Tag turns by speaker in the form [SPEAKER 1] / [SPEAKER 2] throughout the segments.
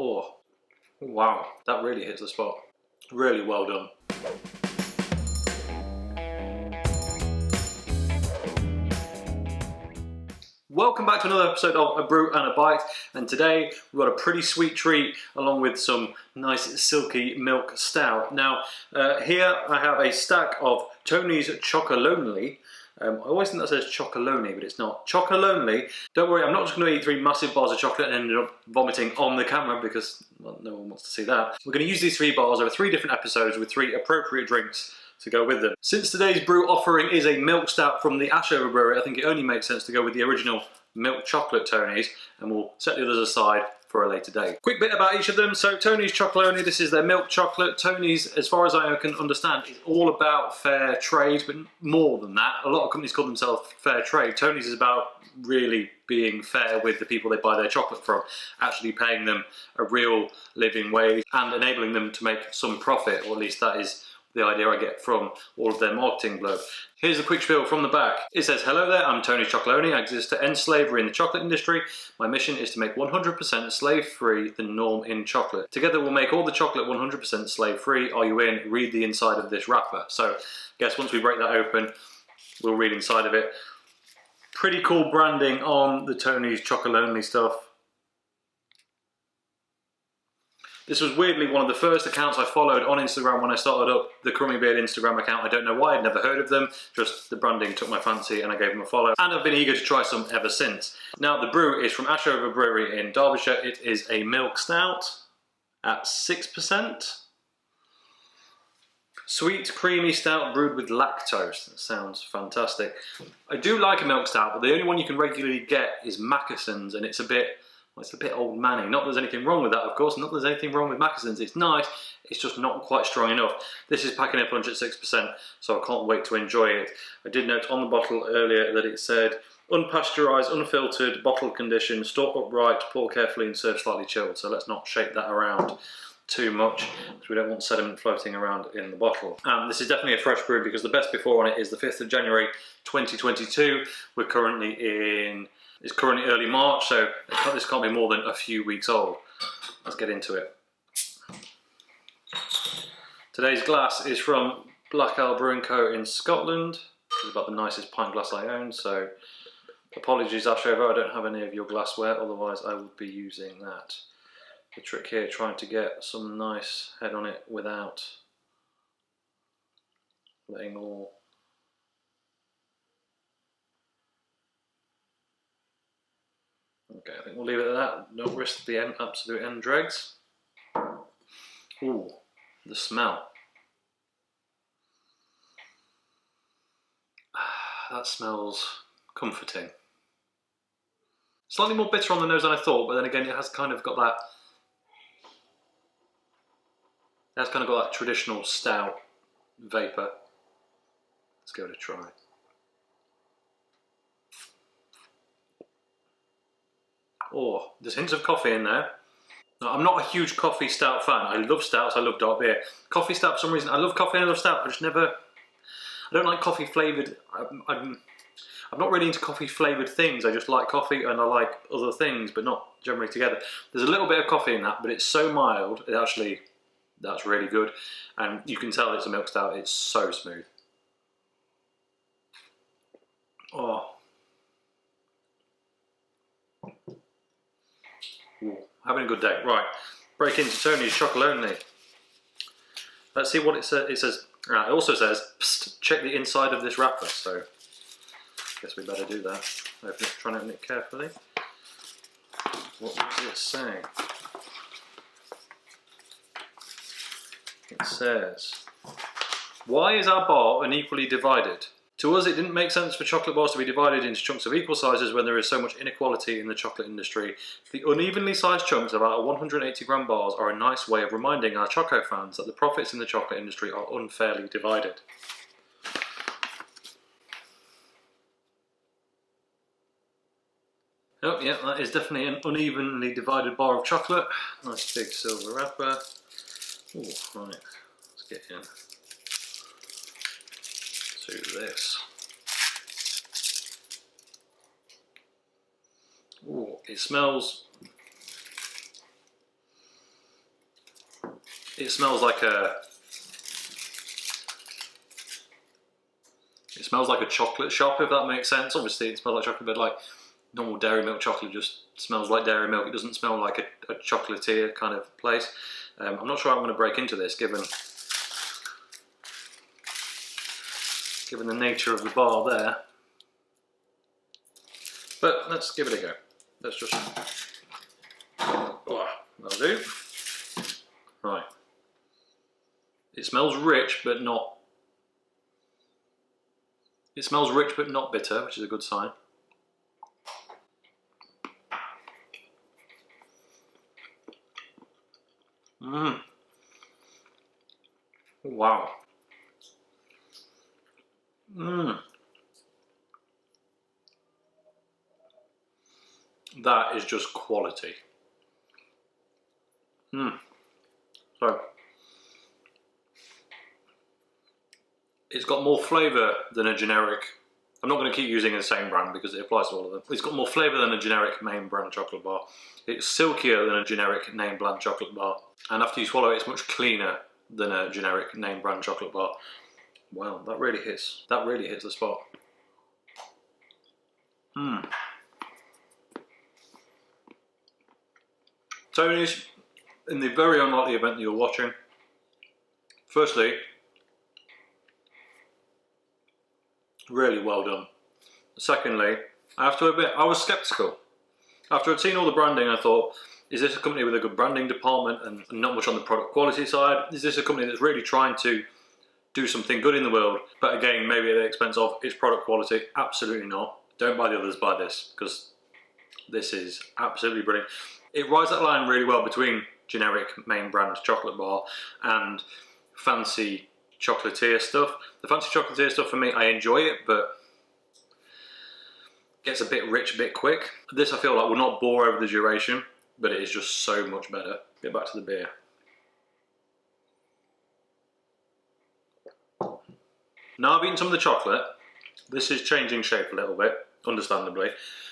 [SPEAKER 1] Oh, wow, that really hits the spot. Really well done. Welcome back to another episode of A Brew and a Bite, and today we've got a pretty sweet treat along with some nice silky milk stout. Now here I have a stack of Tony's Chocolonely. I always think that says Chocolonely, but it's not. Chocolonely. Don't worry, I'm not just going to eat 3 massive bars of chocolate and end up vomiting on the camera because, well, no one wants to see that. We're going to use these 3 bars over 3 different episodes with 3 appropriate drinks to go with them. Since today's brew offering is a milk stout from the Ashover Brewery, I think it only makes sense to go with the original milk chocolate Tony's, and we'll set the others aside for a later date. Quick bit about each of them. So Tony's Chocolonely, this is their milk chocolate. Tony's, as far as I can understand, is all about fair trade, but more than that. A lot of companies call themselves fair trade. Tony's is about really being fair with the people they buy their chocolate from, actually paying them a real living wage and enabling them to make some profit, or at least that is the idea I get from all of their marketing blurb. Here's a quick spiel from the back. It says, "Hello there, I'm Tony Chocolonely. I exist to end slavery in the chocolate industry. My mission is to make 100% slave-free the norm in chocolate. Together we'll make all the chocolate 100% slave-free. Are you in? Read the inside of this wrapper." So, I guess once we break that open, we'll read inside of it. Pretty cool branding on the Tony's Chocolonely stuff. This was weirdly one of the first accounts I followed on Instagram when I started up the Crummy Beard Instagram account. I don't know why, I'd never heard of them, just the branding took my fancy and I gave them a follow. And I've been eager to try some ever since. Now the brew is from Ashover Brewery in Derbyshire. It is a milk stout at 6%. Sweet, creamy stout brewed with lactose. That sounds fantastic. I do like a milk stout, but the only one you can regularly get is Mackeson's, and it's a bit old manny. Not that there's anything wrong with that, of course. Not that there's anything wrong with Mackeson's. It's nice. It's just not quite strong enough. This is packing a punch at 6%, so I can't wait to enjoy it. I did note on the bottle earlier that it said unpasteurised, unfiltered, bottle condition, store upright, pour carefully and serve slightly chilled. So let's not shake that around too much because we don't want sediment floating around in the bottle. This is definitely a fresh brew because the best before on it is the 5th of January 2022. We're currently in... It's currently early March, so this can't be more than a few weeks old. Let's get into it. Today's glass is from Black Owl Brewing Co. in Scotland. It's about the nicest pint glass I own, so apologies Ashover, I don't have any of your glassware, otherwise I would be using that. The trick here, trying to get some nice head on it without letting all... Okay, I think we'll leave it at that. Don't risk the absolute end dregs. Ooh, the smell. That smells comforting. Slightly more bitter on the nose than I thought, but then again it has kind of got that... It has kind of got that traditional stout vapour. Let's give it a try. Oh, there's hints of coffee in there. Now, I'm not a huge coffee stout fan. I love stouts, I love dark beer. Coffee stout, for some reason, I love coffee and I love stout. I just never... I don't like coffee flavoured... I'm not really into coffee flavoured things. I just like coffee and I like other things, but not generally together. There's a little bit of coffee in that, but it's so mild, it actually... That's really good. And you can tell it's a milk stout, it's so smooth. Oh. Ooh, having a good day. Right, break into Tony's Chocolonely. Let's see what it says. It also says, "Psst, check the inside of this wrapper." So, I guess we better do that. Try and open it carefully. What does it say? It says, "Why is our bar unequally divided? To us, it didn't make sense for chocolate bars to be divided into chunks of equal sizes when there is so much inequality in the chocolate industry. The unevenly sized chunks of our 180 gram bars are a nice way of reminding our choco fans that the profits in the chocolate industry are unfairly divided." Oh yeah, that is definitely an unevenly divided bar of chocolate. Nice big silver wrapper. Ooh, right, let's get in to this. Ooh, it smells It smells like a chocolate shop, if that makes sense. Obviously it smells like chocolate, but like normal dairy milk chocolate just smells like dairy milk. It doesn't smell like a chocolatier kind of place. I'm not sure I'm going to break into this given the nature of the bar there. But let's give it a go. Let's just... Oh, that'll do. Right. It smells rich, but not... It smells rich, but not bitter, which is a good sign. Mmm. Wow. Mmm. That is just quality. Mmm. So, it's got more flavour than a generic... I'm not going to keep using the same brand because it applies to all of them. It's got more flavour than a generic main brand chocolate bar. It's silkier than a generic name brand chocolate bar. And after you swallow it, it's much cleaner than a generic name brand chocolate bar. Wow, that really hits the spot. Mmm. Tony's, in the very unlikely event that you're watching, firstly, really well done. Secondly, I have to admit, I was sceptical. After I'd seen all the branding, I thought, is this a company with a good branding department and not much on the product quality side? Is this a company that's really trying to do something good in the world, but again, maybe at the expense of its product quality? Absolutely not. Don't buy the others, buy this, because this is absolutely brilliant. It rides that line really well between generic main brand chocolate bar and fancy chocolatier stuff. The fancy chocolatier stuff for me, I enjoy it, but gets a bit rich a bit quick. This I feel like will not bore over the duration, but it is just so much better. Get back to the beer. Now I've eaten some of the chocolate, this is changing shape a little bit, understandably.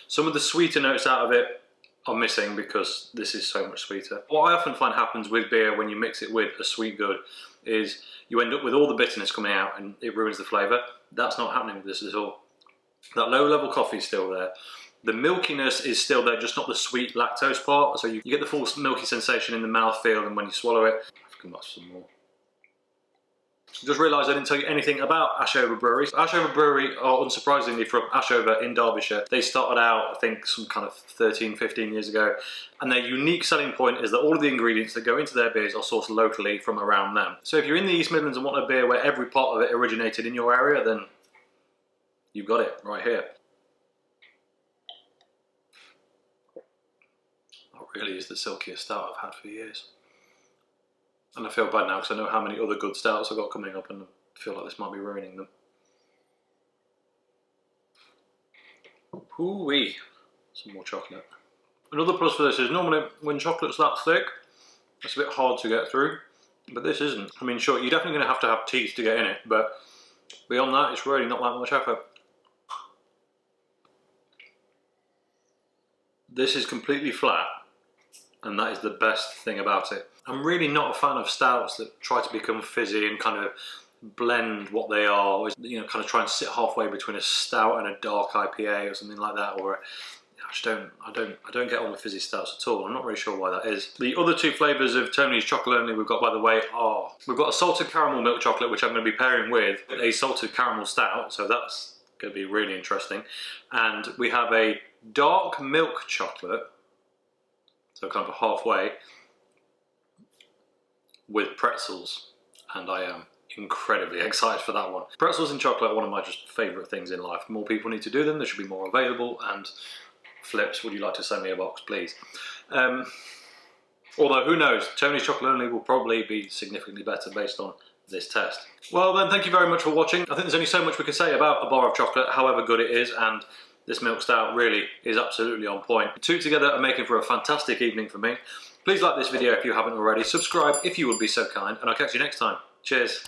[SPEAKER 1] Some of the sweeter notes out of it are missing because this is so much sweeter. What I often find happens with beer when you mix it with a sweet good is you end up with all the bitterness coming out and it ruins the flavour. That's not happening with this at all. That low level coffee is still there. The milkiness is still there, just not the sweet lactose part. So you get the full milky sensation in the mouthfeel, and when you swallow it, I've come back to some more. Just realised I didn't tell you anything about Ashover Brewery. Ashover Brewery are unsurprisingly from Ashover in Derbyshire. They started out, I think, some kind of 13, 15 years ago. And their unique selling point is that all of the ingredients that go into their beers are sourced locally from around them. So if you're in the East Midlands and want a beer where every part of it originated in your area, then you've got it right here. That really is the silkiest stout I've had for years. And I feel bad now because I know how many other good stouts I've got coming up and I feel like this might be ruining them. Ooh-wee. Some more chocolate. Another plus for this is normally when chocolate's that thick, it's a bit hard to get through, but this isn't. I mean, sure, you're definitely going to have teeth to get in it, but beyond that, it's really not that much effort. This is completely flat, and that is the best thing about it. I'm really not a fan of stouts that try to become fizzy and kind of blend what they are, you know, kind of try and sit halfway between a stout and a dark IPA or something like that, or I don't get on with fizzy stouts at all. I'm not really sure why that is. The other two flavours of Tony's Chocolonely we've got, by the way, are we've got a salted caramel milk chocolate, which I'm going to be pairing with a salted caramel stout, so that's going to be really interesting. And we have a dark milk chocolate, so kind of halfway, with pretzels, and I am incredibly excited for that one. Pretzels and chocolate are one of my just favourite things in life. More people need to do them, they should be more available, and Flips, would you like to send me a box, please? Although, who knows, Tony's Chocolonely will probably be significantly better based on this test. Well then, thank you very much for watching. I think there's only so much we can say about a bar of chocolate, however good it is, and this milk stout really is absolutely on point. The two together are making for a fantastic evening for me. Please like this video if you haven't already, subscribe if you would be so kind, and I'll catch you next time. Cheers.